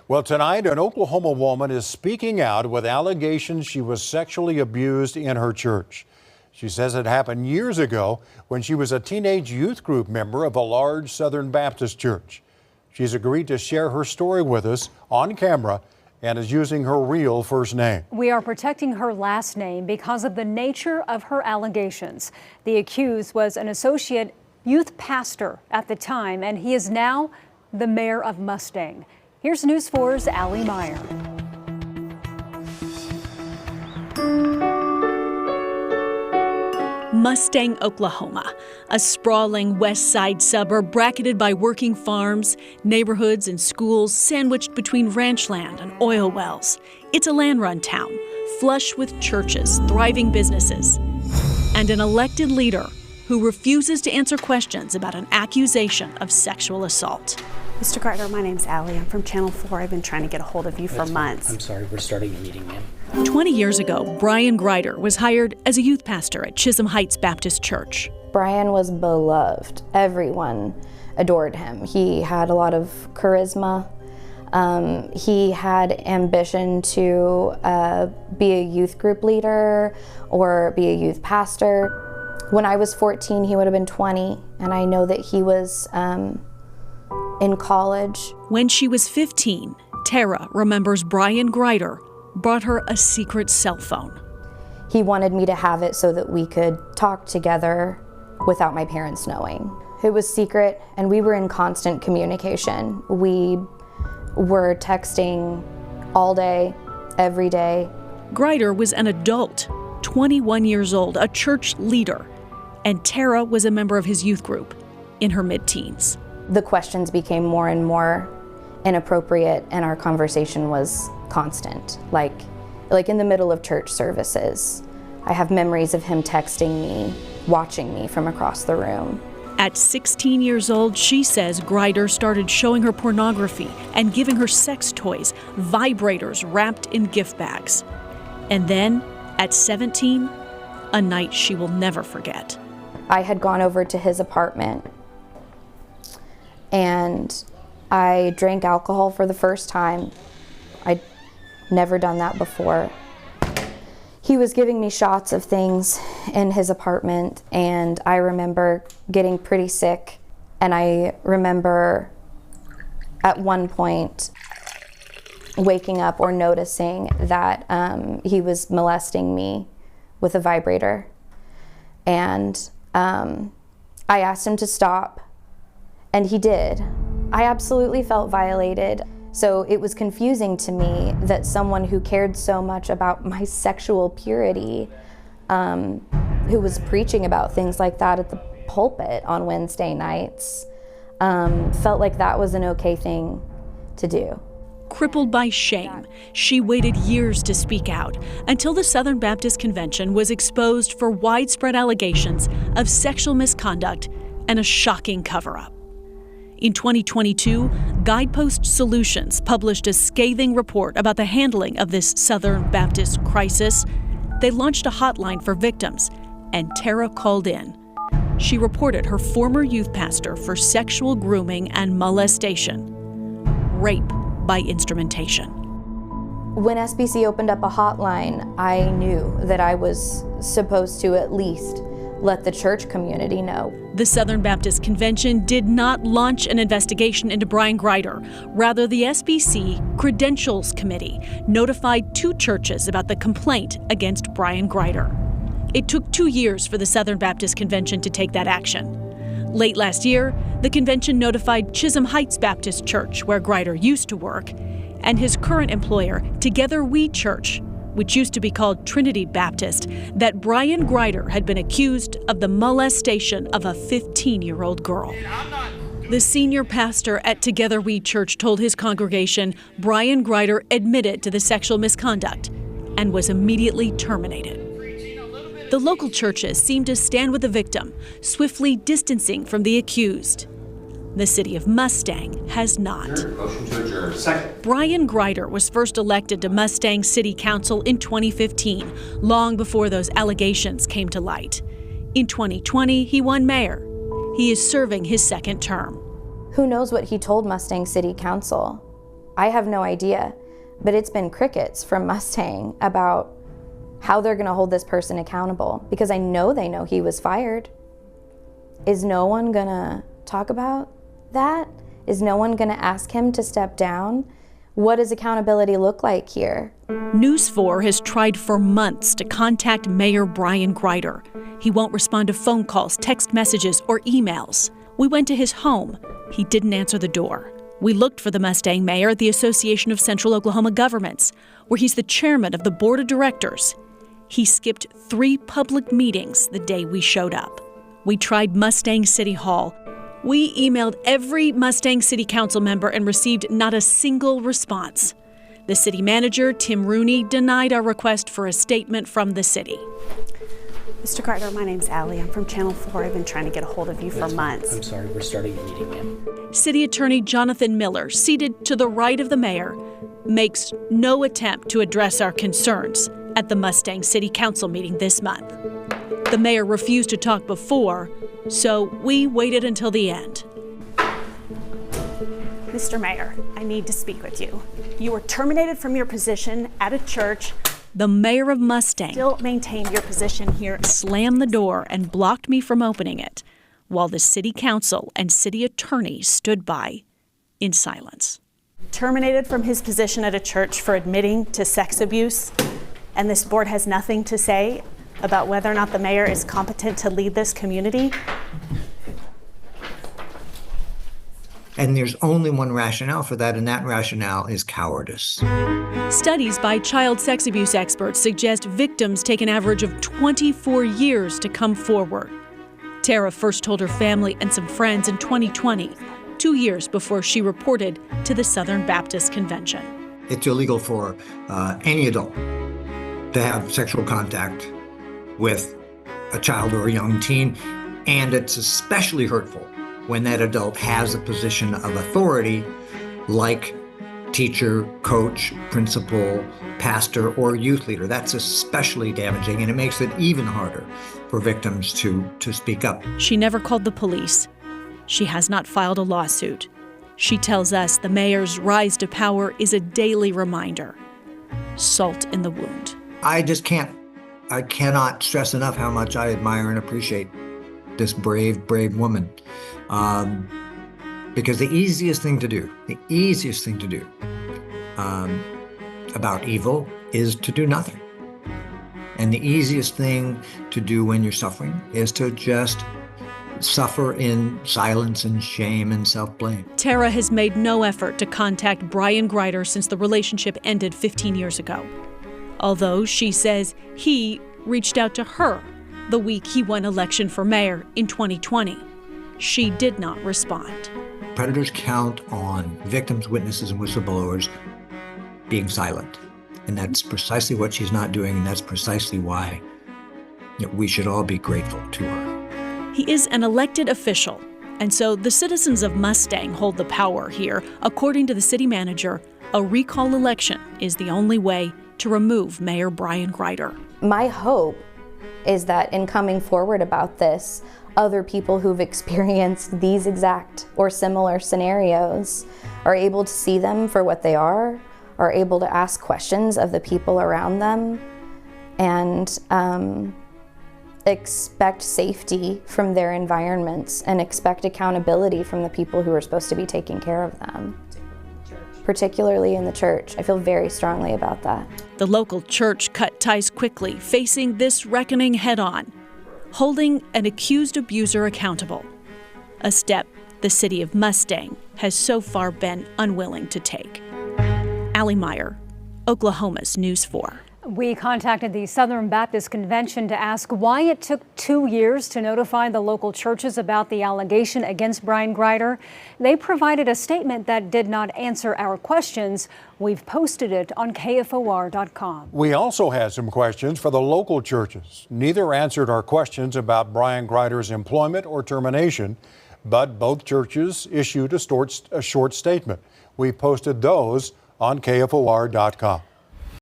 Well, tonight, an Oklahoma woman is speaking out with allegations she was sexually abused in her church. She says it happened years ago when she was a teenage youth group member of a large Southern Baptist church. She's agreed to share her story with us on camera and is using her real first name. We are protecting her last name because of the nature of her allegations. The accused was an associate youth pastor at the time, and he is now the mayor of Mustang. Here's News 4's Allie Meyer. Mustang, Oklahoma, a sprawling west side suburb bracketed by working farms, neighborhoods, and schools sandwiched between ranch land and oil wells. It's a land-run town, flush with churches, thriving businesses, and an elected leader who refuses to answer questions about an accusation of sexual assault. Mr. Grider, my name's Allie. I'm from Channel 4. I've been trying to get a hold of you for months. I'm sorry, we're starting a meeting, ma'am. 20 years ago, Brian Grider was hired as a youth pastor at Chisholm Heights Baptist Church. Brian was beloved. Everyone adored him. He had a lot of charisma. He had ambition to be a youth group leader or be a youth pastor. When I was 14, he would have been 20, and I know that he was in college. When she was 15, Tara remembers Brian Grider brought her a secret cell phone. He wanted me to have it so that we could talk together without my parents knowing. It was secret, and we were in constant communication. We were texting all day, every day. Grider was an adult, 21 years old, a church leader, and Tara was a member of his youth group in her mid-teens. The questions became more and more inappropriate, and our conversation was constant, like in the middle of church services. I have memories of him texting me, watching me from across the room. At 16 years old, she says Grider started showing her pornography and giving her sex toys, vibrators wrapped in gift bags. And then, at 17, a night she will never forget. I had gone over to his apartment and I drank alcohol for the first time. I'd never done that before. He was giving me shots of things in his apartment, and I remember getting pretty sick. And I remember at one point waking up or noticing that he was molesting me with a vibrator. And I asked him to stop, and he did. I absolutely felt violated. So it was confusing to me that someone who cared so much about my sexual purity, who was preaching about things like that at the pulpit on Wednesday nights, felt like that was an okay thing to do. Crippled by shame, she waited years to speak out until the Southern Baptist Convention was exposed for widespread allegations of sexual misconduct and a shocking cover-up. In 2022, Guidepost Solutions published a scathing report about the handling of this Southern Baptist crisis. They launched a hotline for victims, and Tara called in. She reported her former youth pastor for sexual grooming and molestation, rape by instrumentation. When SBC opened up a hotline, I knew that I was supposed to at least let the church community know. The Southern Baptist Convention did not launch an investigation into Brian Grider. Rather, the SBC Credentials Committee notified 2 churches about the complaint against Brian Grider. It took 2 years for the Southern Baptist Convention to take that action. Late last year, the convention notified Chisholm Heights Baptist Church, where Grider used to work, and his current employer, Together We Church, which used to be called Trinity Baptist, that Brian Grider had been accused of the molestation of a 15-year-old girl. The senior pastor at Together We Church told his congregation Brian Grider admitted to the sexual misconduct and was immediately terminated. The local churches seemed to stand with the victim, swiftly distancing from the accused. The city of Mustang has not. Motion to adjourn. Second. Brian Grider was first elected to Mustang City Council in 2015, long before those allegations came to light. In 2020, he won mayor. He is serving his second term. Who knows what he told Mustang City Council? I have no idea, but it's been crickets from Mustang about how they're going to hold this person accountable, because I know they know he was fired. Is no one going to talk about that? Is no one going to ask him to step down? What does accountability look like here? News 4 has tried for months to contact Mayor Brian Greider. He won't respond to phone calls, text messages, or emails. We went to his home. He didn't answer the door. We looked for the Mustang Mayor at the Association of Central Oklahoma Governments, where he's the chairman of the board of directors. He skipped 3 public meetings the day we showed up. We tried Mustang City Hall. We emailed every Mustang City Council member and received not a single response. The city manager, Tim Rooney, denied our request for a statement from the city. Mr. Greider, my name's Allie. I'm from Channel 4. I've been trying to get a hold of you for months. I'm sorry, we're starting a meeting, ma'am. City Attorney Jonathan Miller, seated to the right of the mayor, makes no attempt to address our concerns at the Mustang City Council meeting this month. The mayor refused to talk before, so we waited until the end. Mr. Mayor, I need to speak with you. You were terminated from your position at a church. The mayor of Mustang Still maintain your position here. slammed the door and blocked me from opening it, while the city council and city attorney stood by in silence. Terminated from his position at a church for admitting to sex abuse, and this board has nothing to say about whether or not the mayor is competent to lead this community. And there's only one rationale for that, and that rationale is cowardice. Studies by child sex abuse experts suggest victims take an average of 24 years to come forward. Tara first told her family and some friends in 2020, 2 years before she reported to the Southern Baptist Convention. It's illegal for any adult to have sexual contact with a child or a young teen, and it's especially hurtful when that adult has a position of authority like teacher, coach, principal, pastor, or youth leader. That's especially damaging, and it makes it even harder for victims to speak up. She never called the police. She has not filed a lawsuit. She tells us the mayor's rise to power is a daily reminder. Salt in the wound. I cannot stress enough how much I admire and appreciate this brave woman. Because the easiest thing to do about evil is to do nothing. And the easiest thing to do when you're suffering is to just suffer in silence and shame and self-blame. Tara has made no effort to contact Brian Greider since the relationship ended 15 years ago. Although she says he reached out to her the week he won election for mayor in 2020. She did not respond. Predators count on victims, witnesses, and whistleblowers being silent. And that's precisely what she's not doing, and that's precisely why we should all be grateful to her. He is an elected official, and so the citizens of Mustang hold the power here. According to the city manager, a recall election is the only way to remove Mayor Brian Greider. My hope is that in coming forward about this, other people who've experienced these exact or similar scenarios are able to see them for what they are able to ask questions of the people around them, and expect safety from their environments and expect accountability from the people who are supposed to be taking care of them, particularly in the church. I feel very strongly about that. The local church cut ties quickly, facing this reckoning head-on, holding an accused abuser accountable, a step the city of Mustang has so far been unwilling to take. Allie Meyer, Oklahoma's News 4. We contacted the Southern Baptist Convention to ask why it took 2 years to notify the local churches about the allegation against Brian Greider. They provided a statement that did not answer our questions. We've posted it on KFOR.com. We also had some questions for the local churches. Neither answered our questions about Brian Greider's employment or termination, but both churches issued a short statement. We posted those on KFOR.com.